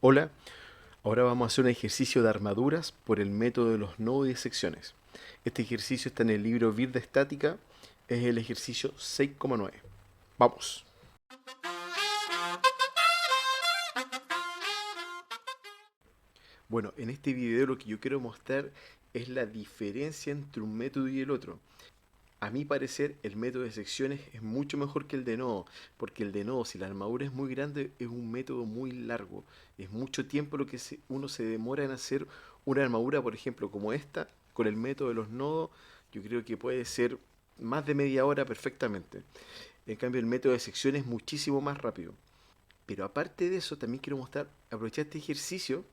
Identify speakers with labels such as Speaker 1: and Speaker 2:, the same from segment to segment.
Speaker 1: Hola, ahora vamos a hacer un ejercicio de armaduras por el método de los nodos y de secciones. Este ejercicio está en el libro Vir de Estática, es el ejercicio 6,9. Vamos. Bueno, en este video lo que yo quiero mostrar es la diferencia entre un método y el otro. A mi parecer, el método de secciones es mucho mejor que el de nodo, porque el de nodo, si la armadura es muy grande, es un método muy largo. Es mucho tiempo lo que uno se demora en hacer una armadura, por ejemplo, como esta, con el método de los nodos, yo creo que puede ser más de media hora perfectamente. En cambio, el método de secciones es muchísimo más rápido. Pero aparte de eso, también quiero mostrar, aprovechar este ejercicio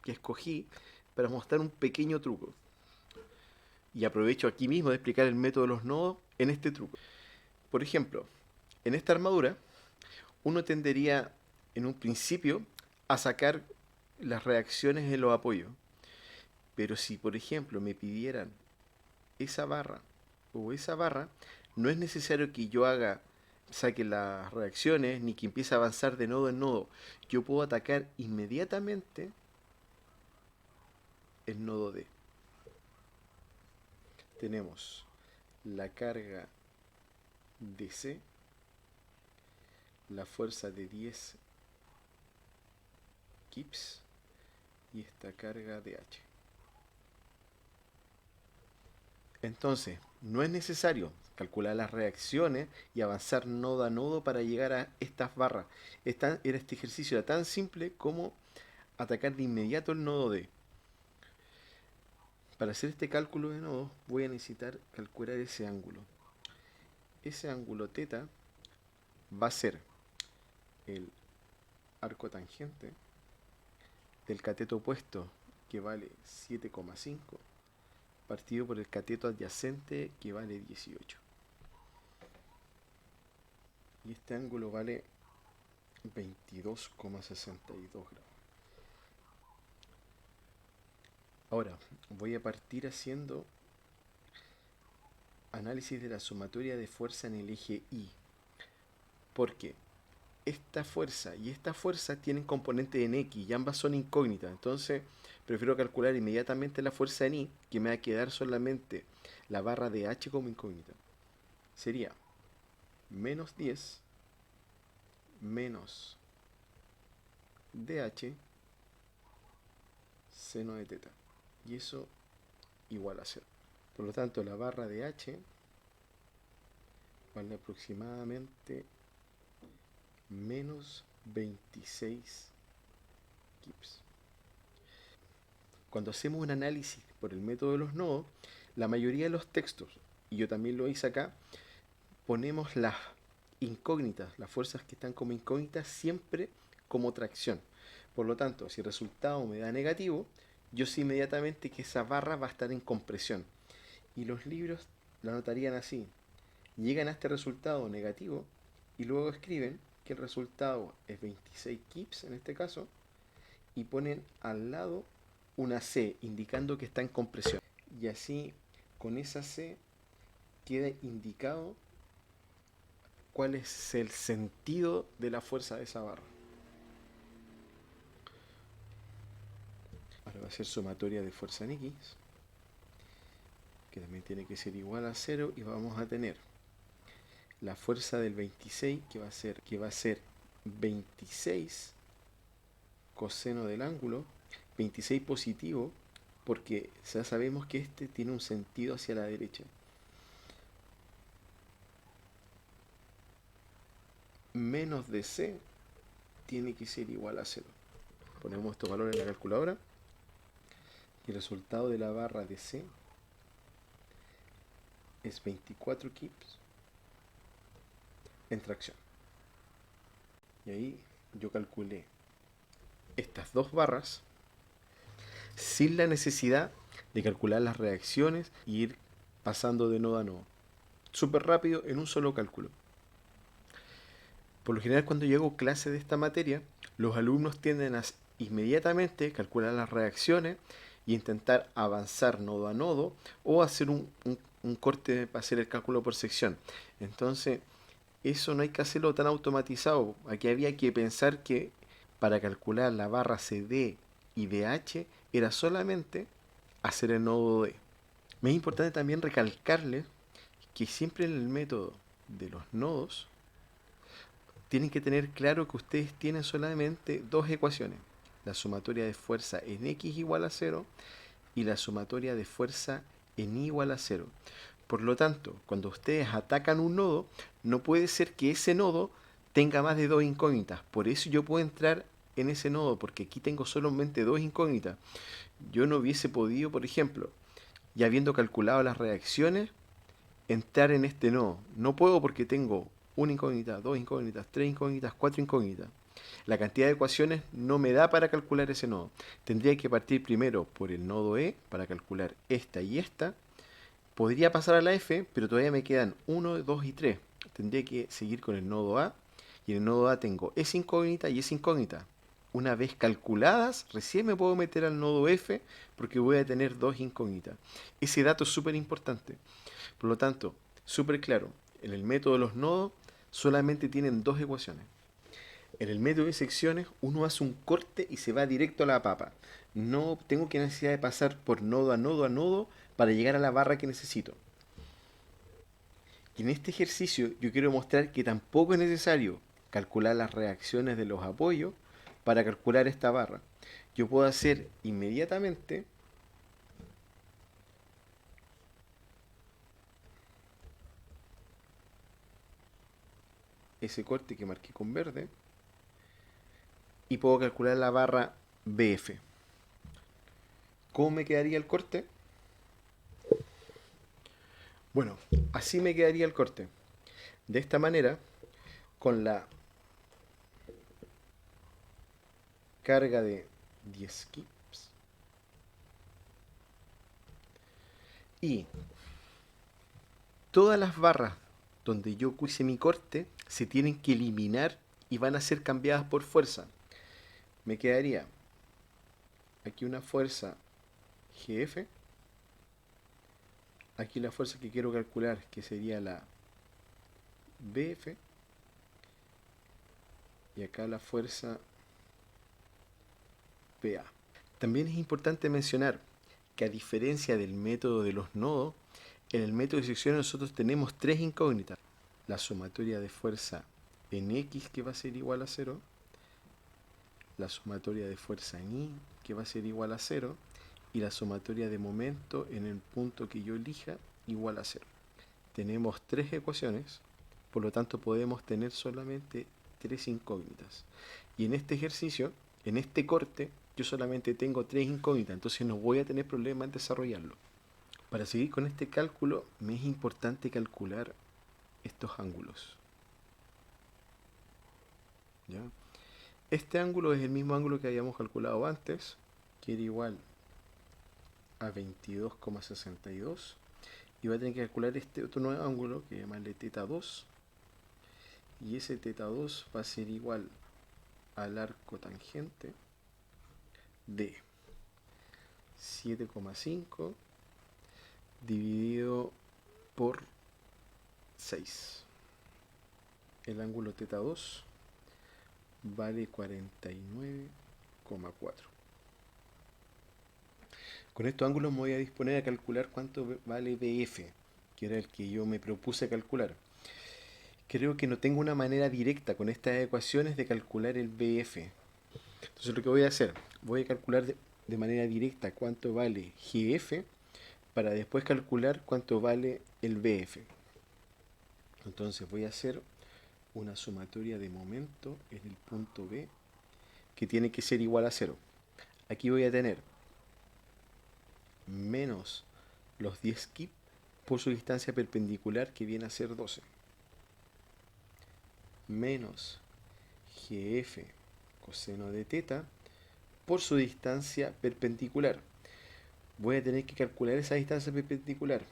Speaker 1: que escogí para mostrar un pequeño truco. Y aprovecho aquí mismo de explicar el método de los nodos en este truco. Por ejemplo, en esta armadura, uno tendería en un principio a sacar las reacciones en los apoyos. Pero si, por ejemplo, me pidieran esa barra o esa barra, no es necesario que yo saque las reacciones ni que empiece a avanzar de nodo en nodo. Yo puedo atacar inmediatamente el nodo D. Tenemos la carga de C, la fuerza de 10 kips y esta carga de H. Entonces, no es necesario calcular las reacciones y avanzar nodo a nodo para llegar a estas barras. Este ejercicio era tan simple como atacar de inmediato el nodo D. Para hacer este cálculo de nodos voy a necesitar calcular ese ángulo. Ese ángulo θ va a ser el arco tangente del cateto opuesto, que vale 7,5, partido por el cateto adyacente, que vale 18. Y este ángulo vale 22,62 grados. Ahora, voy a partir haciendo análisis de la sumatoria de fuerza en el eje Y. Porque esta fuerza y esta fuerza tienen componente en X y ambas son incógnitas. Entonces, prefiero calcular inmediatamente la fuerza en Y, que me va a quedar solamente la barra de H como incógnita. Sería menos 10 menos DH seno de teta. Y eso igual a 0. Por lo tanto, la barra de H vale aproximadamente menos 26 kips. Cuando hacemos un análisis por el método de los nodos, la mayoría de los textos, y yo también lo hice acá, ponemos las incógnitas, las fuerzas que están como incógnitas, siempre como tracción. Por lo tanto, si el resultado me da negativo, yo sé inmediatamente que esa barra va a estar en compresión. Y los libros la anotarían así. Llegan a este resultado negativo y luego escriben que el resultado es 26 kips en este caso y ponen al lado una C indicando que está en compresión. Y así con esa C queda indicado cuál es el sentido de la fuerza de esa barra. Ahora va a ser sumatoria de fuerza en X, que también tiene que ser igual a 0, y vamos a tener la fuerza del 26, que va a ser 26 coseno del ángulo, 26 positivo, porque ya sabemos que este tiene un sentido hacia la derecha. Menos de C tiene que ser igual a 0. Ponemos estos valores en la calculadora y el resultado de la barra de C es 24 kips en tracción. Y ahí yo calculé estas dos barras sin la necesidad de calcular las reacciones y ir pasando de nodo a nodo. Súper rápido en un solo cálculo. Por lo general, cuando yo hago clase de esta materia, los alumnos tienden a inmediatamente calcular las reacciones y intentar avanzar nodo a nodo o hacer un corte para hacer el cálculo por sección. Entonces, eso no hay que hacerlo tan automatizado. Aquí había que pensar que para calcular la barra CD y DH era solamente hacer el nodo D. Me es importante también recalcarles que siempre en el método de los nodos tienen que tener claro que ustedes tienen solamente dos ecuaciones. La sumatoria de fuerza en X igual a 0 y la sumatoria de fuerza en Y igual a 0. Por lo tanto, cuando ustedes atacan un nodo, no puede ser que ese nodo tenga más de dos incógnitas. Por eso yo puedo entrar en ese nodo, porque aquí tengo solamente dos incógnitas. Yo no hubiese podido, por ejemplo, ya habiendo calculado las reacciones, entrar en este nodo. No puedo porque tengo una incógnita, dos incógnitas, tres incógnitas, cuatro incógnitas. La cantidad de ecuaciones no me da para calcular ese nodo. Tendría que partir primero por el nodo E para calcular esta y esta. Podría pasar a la F, pero todavía me quedan 1, 2 y 3. Tendría que seguir con el nodo A. Y en el nodo A tengo S incógnita y S incógnita. Una vez calculadas, recién me puedo meter al nodo F porque voy a tener dos incógnitas. Ese dato es súper importante. Por lo tanto, súper claro, en el método de los nodos solamente tienen dos ecuaciones. En el método de secciones uno hace un corte y se va directo a la papa. No tengo que necesidad de pasar por nodo a nodo a nodo para llegar a la barra que necesito. Y en este ejercicio yo quiero mostrar que tampoco es necesario calcular las reacciones de los apoyos para calcular esta barra. Yo puedo hacer inmediatamente ese corte que marqué con verde y puedo calcular la barra BF. ¿Cómo me quedaría el corte? Bueno, así me quedaría el corte. De esta manera, con la carga de 10 kips y todas las barras donde yo hice mi corte se tienen que eliminar y van a ser cambiadas por fuerza. Me quedaría aquí una fuerza GF, aquí la fuerza que quiero calcular, que sería la BF, y acá la fuerza PA. También es importante mencionar que a diferencia del método de los nodos, en el método de secciones nosotros tenemos tres incógnitas. La sumatoria de fuerza en X, que va a ser igual a 0, la sumatoria de fuerza en Y, que va a ser igual a 0, y la sumatoria de momento en el punto que yo elija, igual a 0. Tenemos tres ecuaciones, por lo tanto podemos tener solamente tres incógnitas. Y en este ejercicio, en este corte, yo solamente tengo tres incógnitas, entonces no voy a tener problema en desarrollarlo. Para seguir con este cálculo, me es importante calcular estos ángulos. ¿Ya? Este ángulo es el mismo ángulo que habíamos calculado antes, que era igual a 22,62. Y voy a tener que calcular este otro nuevo ángulo, que llamarle teta 2. Y ese teta 2 va a ser igual al arco tangente de 7,5 dividido por 6. El ángulo teta 2 vale 49,4. Con estos ángulos me voy a disponer a calcular cuánto vale BF, que era el que yo me propuse calcular. Creo que no tengo una manera directa con estas ecuaciones de calcular el BF. Entonces lo que voy a hacer, voy a calcular de manera directa cuánto vale GF para después calcular cuánto vale el BF. Entonces voy a hacer una sumatoria de momento en el punto B que tiene que ser igual a 0. Aquí voy a tener menos los 10 kip por su distancia perpendicular que viene a ser 12, menos GF coseno de teta por su distancia perpendicular. Voy a tener que calcular esa distancia perpendicular.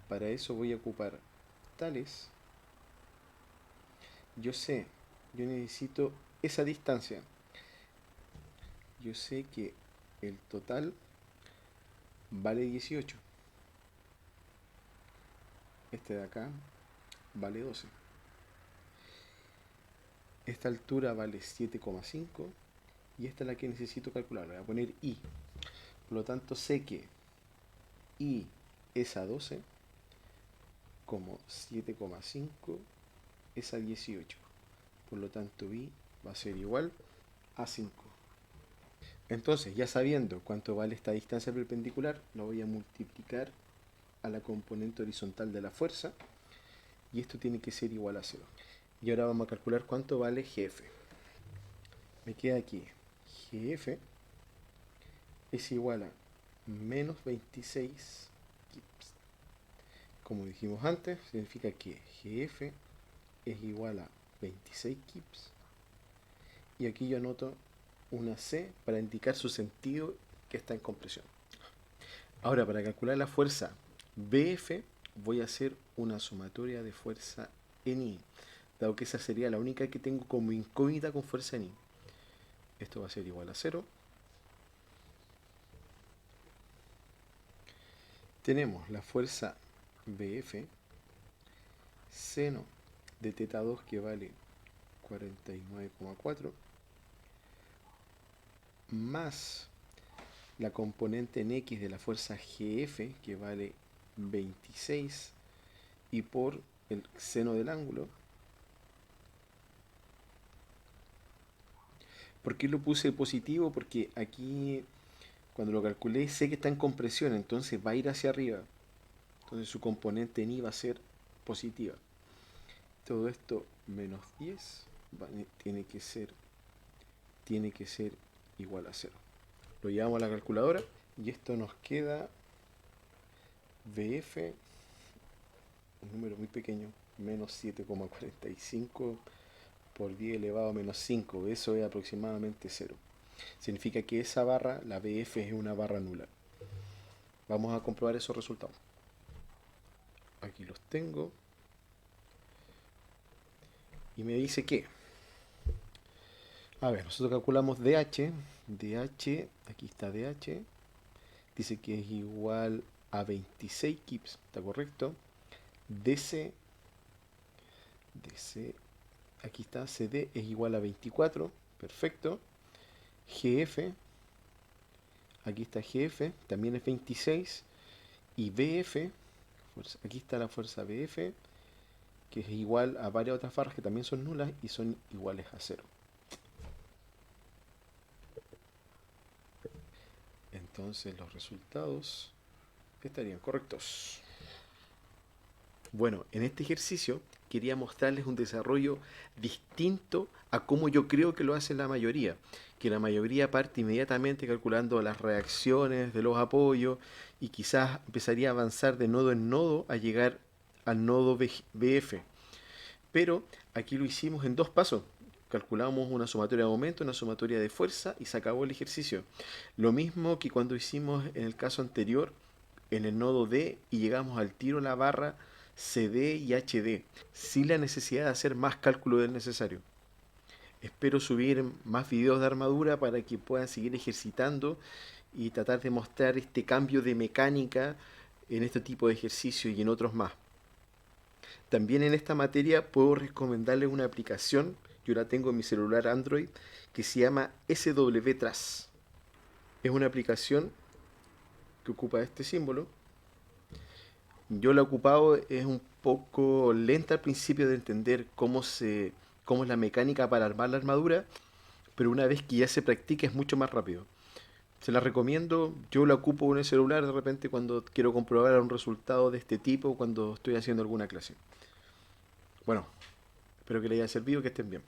Speaker 1: Para eso voy a ocupar tales. Yo necesito esa distancia. Yo sé que el total vale 18. Este de acá vale 12. Esta altura vale 7,5 y esta es la que necesito calcular. Voy a poner I. Por lo tanto sé que I es a 12 como 7,5 es a 18. Por lo tanto I va a ser igual a 5. Entonces, ya sabiendo cuánto vale esta distancia perpendicular, lo voy a multiplicar a la componente horizontal de la fuerza y esto tiene que ser igual a 0. Y ahora vamos a calcular cuánto vale GF. Me queda aquí GF es igual a menos 26 kips. Como dijimos antes, significa que GF es igual a 26 kips. Y aquí yo anoto una C para indicar su sentido que está en compresión. Ahora, para calcular la fuerza BF, voy a hacer una sumatoria de fuerza en I, dado que esa sería la única que tengo como incógnita con fuerza en I. Esto va a ser igual a 0. Tenemos la fuerza BF, seno de teta 2 que vale 49,4, más la componente en X de la fuerza GF que vale 26 y por el seno del ángulo. ¿Por qué lo puse positivo? Porque aquí cuando lo calculé sé que está en compresión, entonces va a ir hacia arriba. Entonces su componente en I va a ser positiva. Todo esto menos 10 tiene que ser igual a 0. Lo llevamos a la calculadora y esto nos queda BF, un número muy pequeño, menos 7,45 por 10 elevado a menos 5. Eso es aproximadamente 0. Significa que esa barra, la BF, es una barra nula. Vamos a comprobar esos resultados. Aquí los tengo. Y me dice que, a ver, nosotros calculamos DH, aquí está DH, dice que es igual a 26 kips, ¿está correcto? DC, aquí está, CD es igual a 24, perfecto. GF, aquí está GF, también es 26. Y BF, aquí está la fuerza BF, que es igual a varias otras barras que también son nulas y son iguales a 0. Entonces los resultados estarían correctos. Bueno, en este ejercicio quería mostrarles un desarrollo distinto a cómo yo creo que lo hace la mayoría. Que la mayoría parte inmediatamente calculando las reacciones de los apoyos y quizás empezaría a avanzar de nodo en nodo a llegar al nodo BF. Pero aquí lo hicimos en 2 pasos. Calculamos una sumatoria de momento, una sumatoria de fuerza y se acabó el ejercicio. Lo mismo que cuando hicimos en el caso anterior en el nodo D y llegamos al tiro a la barra CD y HD, sin la necesidad de hacer más cálculo del necesario. Espero subir más videos de armadura para que puedan seguir ejercitando y tratar de mostrar este cambio de mecánica en este tipo de ejercicio y en otros más. También en esta materia puedo recomendarles una aplicación, yo la tengo en mi celular Android, que se llama SWTrace. Es una aplicación que ocupa este símbolo. Yo la he ocupado, es un poco lenta al principio de entender cómo es la mecánica para armar la armadura, pero una vez que ya se practica es mucho más rápido. Se la recomiendo, yo la ocupo en el celular de repente cuando quiero comprobar un resultado de este tipo, cuando estoy haciendo alguna clase. Bueno, espero que les haya servido, que estén bien.